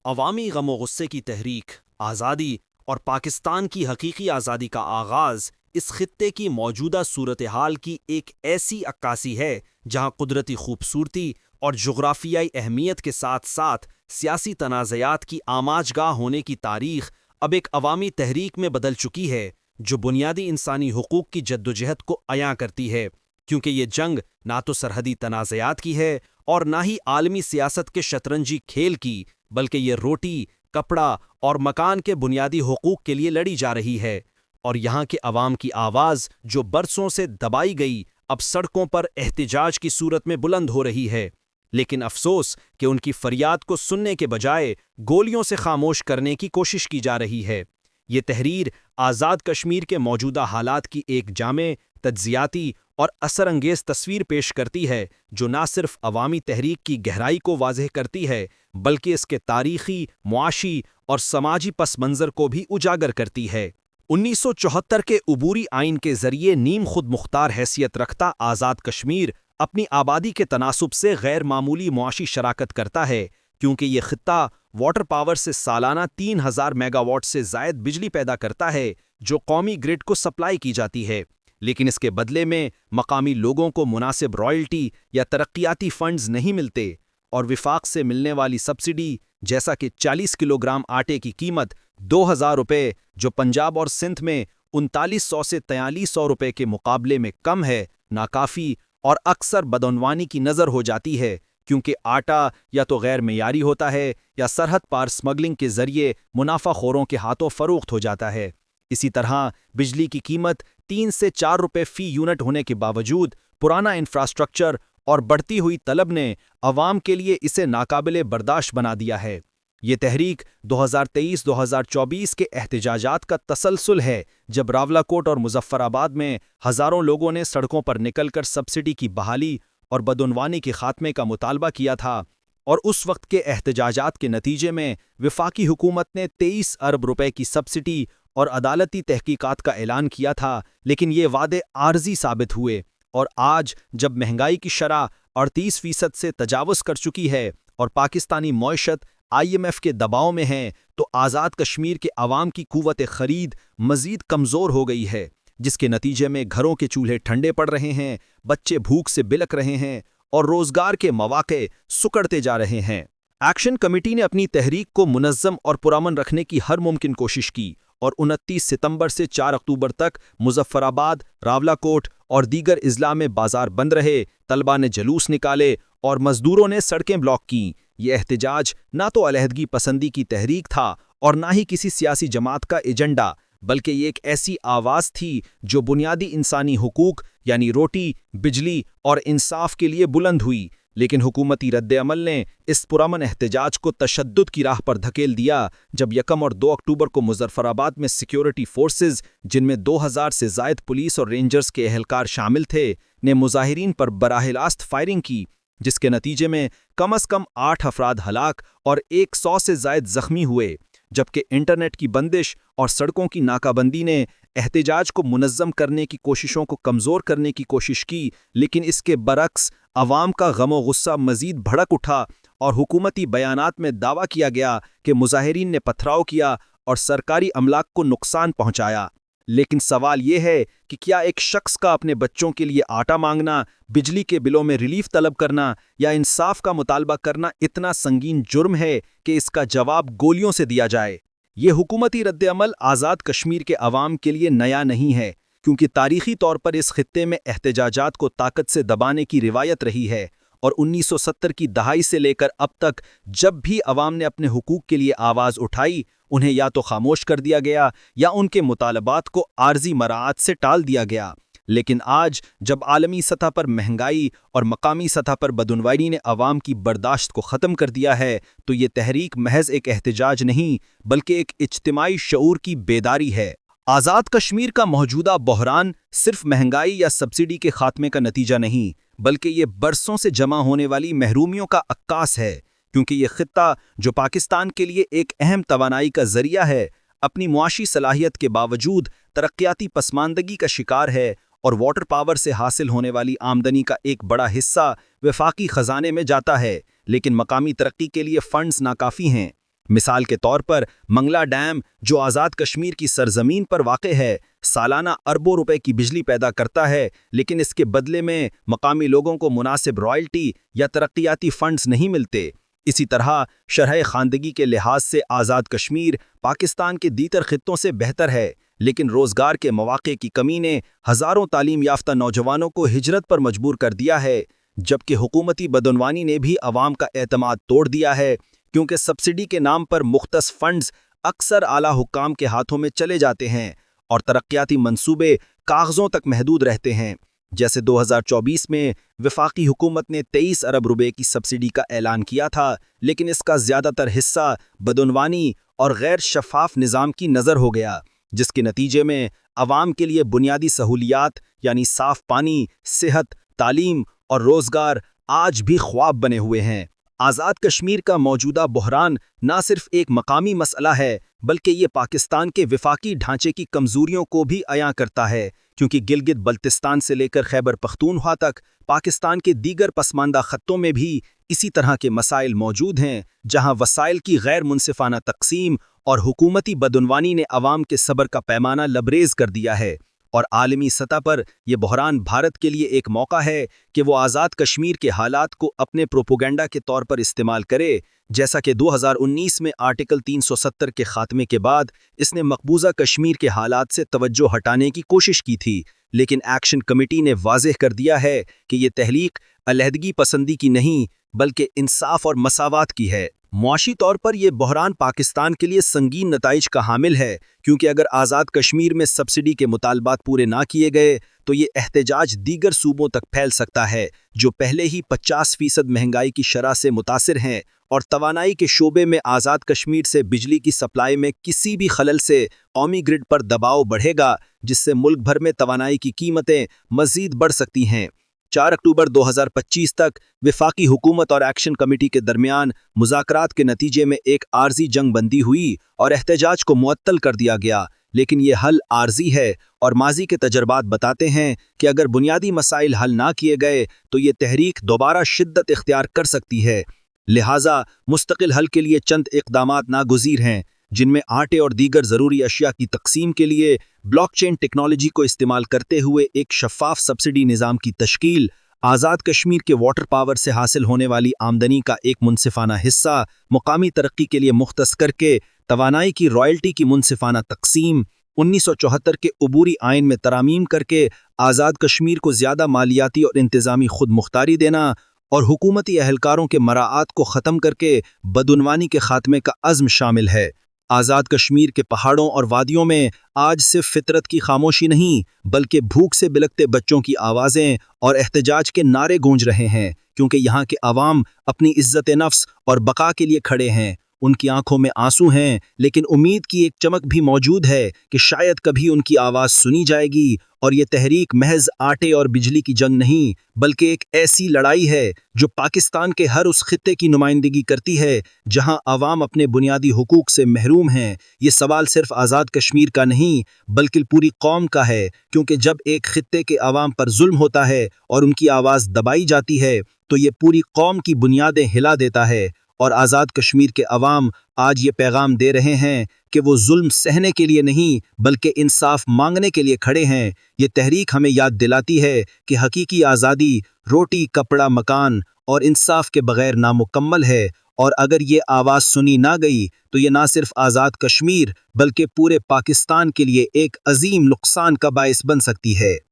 عوامی غم و غصے کی تحریک، آزادی اور پاکستان کی حقیقی آزادی کا آغاز اس خطے کی موجودہ صورتحال کی ایک ایسی عکاسی ہے جہاں قدرتی خوبصورتی اور جغرافیائی اہمیت کے ساتھ ساتھ سیاسی تنازعات کی آماج گاہ ہونے کی تاریخ اب ایک عوامی تحریک میں بدل چکی ہے جو بنیادی انسانی حقوق کی جدوجہد کو عیاں کرتی ہے، کیونکہ یہ جنگ نہ تو سرحدی تنازعات کی ہے اور نہ ہی عالمی سیاست کے شطرنجی کھیل کی، بلکہ یہ روٹی، کپڑا اور مکان کے بنیادی حقوق کے لیے لڑی جا رہی ہے۔ اور یہاں کے عوام کی آواز جو برسوں سے دبائی گئی اب سڑکوں پر احتجاج کی صورت میں بلند ہو رہی ہے، لیکن افسوس کہ ان کی فریاد کو سننے کے بجائے گولیوں سے خاموش کرنے کی کوشش کی جا رہی ہے۔ یہ تحریر آزاد کشمیر کے موجودہ حالات کی ایک جامع، تجزیاتی اور اثر انگیز تصویر پیش کرتی ہے جو نہ صرف عوامی تحریک کی گہرائی کو واضح کرتی ہے بلکہ اس کے تاریخی، معاشی اور سماجی پس منظر کو بھی اجاگر کرتی ہے۔ 1974 کے عبوری آئین کے ذریعے نیم خود مختار حیثیت رکھتا آزاد کشمیر اپنی آبادی کے تناسب سے غیر معمولی معاشی شراکت کرتا ہے، کیونکہ یہ خطہ واٹر پاور سے سالانہ 3000 میگا واٹ سے زائد بجلی پیدا کرتا ہے جو قومی گرڈ کو سپلائی کی جاتی ہے، لیکن اس کے بدلے میں مقامی لوگوں کو مناسب رائلٹی یا ترقیاتی فنڈز نہیں ملتے، اور وفاق سے ملنے والی سبسڈی جیسا کہ 40 کلو گرام آٹے کی قیمت 2000 روپے جو پنجاب اور سندھ میں 3900 سے 4300 روپے کے مقابلے میں کم ہے، ناکافی اور اکثر بدعنوانی کی نظر ہو جاتی ہے، کیونکہ آٹا یا تو غیر معیاری ہوتا ہے یا سرحد پار سمگلنگ کے ذریعے منافع خوروں کے ہاتھوں فروخت ہو جاتا ہے۔ اسی طرح بجلی کی قیمت 3 سے 4 روپے فی یونٹ ہونے کے باوجود پرانا انفراسٹرکچر اور بڑھتی ہوئی طلب نے عوام کے لیے اسے ناقابل برداشت بنا دیا ہے۔ یہ تحریک 2023-2024 کے احتجاجات کا تسلسل ہے جب راولاکوٹ اور مظفر آباد میں ہزاروں لوگوں نے سڑکوں پر نکل کر سبسڈی کی بحالی اور بدعنوانی کے خاتمے کا مطالبہ کیا تھا، اور اس وقت کے احتجاجات کے نتیجے میں وفاقی حکومت نے 23 ارب روپے کی سبسڈی اور عدالتی تحقیقات کا اعلان کیا تھا، لیکن یہ وعدے عارضی ثابت ہوئے۔ اور آج جب مہنگائی کی شرح 38% سے تجاوز کر چکی ہے اور پاکستانی معیشت IMF کے دباؤ میں ہے، تو آزاد کشمیر کے عوام کی قوت خرید مزید کمزور ہو گئی ہے، جس کے نتیجے میں گھروں کے چولہے ٹھنڈے پڑ رہے ہیں، بچے بھوک سے بلک رہے ہیں اور روزگار کے مواقع سکڑتے جا رہے ہیں۔ ایکشن کمیٹی نے اپنی تحریک کو منظم اور پرامن رکھنے کی ہر ممکن کوشش کی، اور 29 ستمبر سے 4 اکتوبر تک مظفر آباد، راولاکوٹ اور دیگر اضلاع میں بازار بند رہے، طلبہ نے جلوس نکالے اور مزدوروں نے سڑکیں بلاک کیں۔ یہ احتجاج نہ تو علیحدگی پسندی کی تحریک تھا اور نہ ہی کسی سیاسی جماعت کا ایجنڈا، بلکہ یہ ایک ایسی آواز تھی جو بنیادی انسانی حقوق یعنی روٹی، بجلی اور انصاف کے لیے بلند ہوئی۔ لیکن حکومتی رد عمل نے اس پرامن احتجاج کو تشدد کی راہ پر دھکیل دیا جب 1 اور 2 اکتوبر کو مظفر آباد میں سیکیورٹی فورسز، جن میں 2000 سے زائد پولیس اور رینجرز کے اہلکار شامل تھے، نے مظاہرین پر براہ راست فائرنگ کی، جس کے نتیجے میں کم از کم 8 افراد ہلاک اور 100 سے زائد زخمی ہوئے، جبکہ انٹرنیٹ کی بندش اور سڑکوں کی ناکہ بندی نے احتجاج کو منظم کرنے کی کوششوں کو کمزور کرنے کی کوشش کی، لیکن اس کے برعکس عوام کا غم و غصہ مزید بھڑک اٹھا اور حکومتی بیانات میں دعویٰ کیا گیا کہ مظاہرین نے پتھراؤ کیا اور سرکاری املاک کو نقصان پہنچایا۔ لیکن سوال یہ ہے کہ کیا ایک شخص کا اپنے بچوں کے لیے آٹا مانگنا، بجلی کے بلوں میں ریلیف طلب کرنا یا انصاف کا مطالبہ کرنا اتنا سنگین جرم ہے کہ اس کا جواب گولیوں سے دیا جائے؟ یہ حکومتی رد عمل آزاد کشمیر کے عوام کے لیے نیا نہیں ہے، کیونکہ تاریخی طور پر اس خطے میں احتجاجات کو طاقت سے دبانے کی روایت رہی ہے، اور 1970 کی دہائی سے لے کر اب تک جب بھی عوام نے اپنے حقوق کے لیے آواز اٹھائی، انہیں یا تو خاموش کر دیا گیا یا ان کے مطالبات کو عارضی مراعات سے ٹال دیا گیا۔ لیکن آج جب عالمی سطح پر مہنگائی اور مقامی سطح پر بدعنوانی نے عوام کی برداشت کو ختم کر دیا ہے، تو یہ تحریک محض ایک احتجاج نہیں بلکہ ایک اجتماعی شعور کی بیداری ہے۔ آزاد کشمیر کا موجودہ بحران صرف مہنگائی یا سبسڈی کے خاتمے کا نتیجہ نہیں، بلکہ یہ برسوں سے جمع ہونے والی محرومیوں کا عکاس ہے، کیونکہ یہ خطہ جو پاکستان کے لیے ایک اہم توانائی کا ذریعہ ہے، اپنی معاشی صلاحیت کے باوجود ترقیاتی پسماندگی کا شکار ہے، اور واٹر پاور سے حاصل ہونے والی آمدنی کا ایک بڑا حصہ وفاقی خزانے میں جاتا ہے، لیکن مقامی ترقی کے لیے فنڈز ناکافی ہیں۔ مثال کے طور پر منگلا ڈیم جو آزاد کشمیر کی سرزمین پر واقع ہے، سالانہ اربوں روپے کی بجلی پیدا کرتا ہے، لیکن اس کے بدلے میں مقامی لوگوں کو مناسب رائلٹی یا ترقیاتی فنڈز نہیں ملتے۔ اسی طرح شرح خواندگی کے لحاظ سے آزاد کشمیر پاکستان کے دیگر خطوں سے بہتر ہے، لیکن روزگار کے مواقع کی کمی نے ہزاروں تعلیم یافتہ نوجوانوں کو ہجرت پر مجبور کر دیا ہے، جبکہ حکومتی بدعنوانی نے بھی عوام کا اعتماد توڑ دیا ہے، کیونکہ سبسڈی کے نام پر مختص فنڈز اکثر اعلیٰ حکام کے ہاتھوں میں چلے جاتے ہیں اور ترقیاتی منصوبے کاغذوں تک محدود رہتے ہیں۔ جیسے 2024 میں وفاقی حکومت نے 23 ارب روپے کی سبسڈی کا اعلان کیا تھا، لیکن اس کا زیادہ تر حصہ بدعنوانی اور غیر شفاف نظام کی نظر ہو گیا، جس کے نتیجے میں عوام کے لیے بنیادی سہولیات یعنی صاف پانی، صحت، تعلیم اور روزگار آج بھی خواب بنے ہوئے ہیں۔ آزاد کشمیر کا موجودہ بحران نہ صرف ایک مقامی مسئلہ ہے، بلکہ یہ پاکستان کے وفاقی ڈھانچے کی کمزوریوں کو بھی عیاں کرتا ہے، کیونکہ گلگت بلتستان سے لے کر خیبر پختونخوا تک پاکستان کے دیگر پسماندہ خطوں میں بھی اسی طرح کے مسائل موجود ہیں، جہاں وسائل کی غیر منصفانہ تقسیم اور حکومتی بدعنوانی نے عوام کے صبر کا پیمانہ لبریز کر دیا ہے۔ اور عالمی سطح پر یہ بحران بھارت کے لیے ایک موقع ہے کہ وہ آزاد کشمیر کے حالات کو اپنے پروپیگنڈا کے طور پر استعمال کرے، جیسا کہ 2019 میں آرٹیکل 370 کے خاتمے کے بعد اس نے مقبوضہ کشمیر کے حالات سے توجہ ہٹانے کی کوشش کی تھی، لیکن ایکشن کمیٹی نے واضح کر دیا ہے کہ یہ تحریک علیحدگی پسندی کی نہیں بلکہ انصاف اور مساوات کی ہے۔ معاشی طور پر یہ بحران پاکستان کے لیے سنگین نتائج کا حامل ہے، کیونکہ اگر آزاد کشمیر میں سبسڈی کے مطالبات پورے نہ کیے گئے تو یہ احتجاج دیگر صوبوں تک پھیل سکتا ہے جو پہلے ہی 50% مہنگائی کی شرح سے متاثر ہیں، اور توانائی کے شعبے میں آزاد کشمیر سے بجلی کی سپلائی میں کسی بھی خلل سے قومی گرڈ پر دباؤ بڑھے گا، جس سے ملک بھر میں توانائی کی قیمتیں مزید بڑھ سکتی ہیں۔ 4 اکتوبر 2025 تک وفاقی حکومت اور ایکشن کمیٹی کے درمیان مذاکرات کے نتیجے میں ایک عارضی جنگ بندی ہوئی اور احتجاج کو معطل کر دیا گیا، لیکن یہ حل عارضی ہے اور ماضی کے تجربات بتاتے ہیں کہ اگر بنیادی مسائل حل نہ کیے گئے تو یہ تحریک دوبارہ شدت اختیار کر سکتی ہے۔ لہٰذا مستقل حل کے لیے چند اقدامات ناگزیر ہیں، جن میں آٹے اور دیگر ضروری اشیاء کی تقسیم کے لیے بلاک چین ٹیکنالوجی کو استعمال کرتے ہوئے ایک شفاف سبسڈی نظام کی تشکیل، آزاد کشمیر کے واٹر پاور سے حاصل ہونے والی آمدنی کا ایک منصفانہ حصہ مقامی ترقی کے لیے مختص کر کے توانائی کی رائلٹی کی منصفانہ تقسیم، 1974 کے عبوری آئین میں ترامیم کر کے آزاد کشمیر کو زیادہ مالیاتی اور انتظامی خود مختاری دینا، اور حکومتی اہلکاروں کے مراعات کو ختم کر کے بدعنوانی کے خاتمے کا عزم شامل ہے۔ آزاد کشمیر کے پہاڑوں اور وادیوں میں آج صرف فطرت کی خاموشی نہیں بلکہ بھوک سے بلکتے بچوں کی آوازیں اور احتجاج کے نعرے گونج رہے ہیں، کیونکہ یہاں کے عوام اپنی عزت نفس اور بقا کے لیے کھڑے ہیں۔ ان کی آنکھوں میں آنسو ہیں، لیکن امید کی ایک چمک بھی موجود ہے کہ شاید کبھی ان کی آواز سنی جائے گی، اور یہ تحریک محض آٹے اور بجلی کی جنگ نہیں بلکہ ایک ایسی لڑائی ہے جو پاکستان کے ہر اس خطے کی نمائندگی کرتی ہے جہاں عوام اپنے بنیادی حقوق سے محروم ہیں۔ یہ سوال صرف آزاد کشمیر کا نہیں بلکہ پوری قوم کا ہے، کیونکہ جب ایک خطے کے عوام پر ظلم ہوتا ہے اور ان کی آواز دبائی جاتی ہے تو یہ پوری قوم کی بنیادیں ہلا دیتا ہے، اور آزاد کشمیر کے عوام آج یہ پیغام دے رہے ہیں کہ وہ ظلم سہنے کے لیے نہیں بلکہ انصاف مانگنے کے لیے کھڑے ہیں۔ یہ تحریک ہمیں یاد دلاتی ہے کہ حقیقی آزادی روٹی، کپڑا، مکان اور انصاف کے بغیر نامکمل ہے، اور اگر یہ آواز سنی نہ گئی تو یہ نہ صرف آزاد کشمیر بلکہ پورے پاکستان کے لیے ایک عظیم نقصان کا باعث بن سکتی ہے۔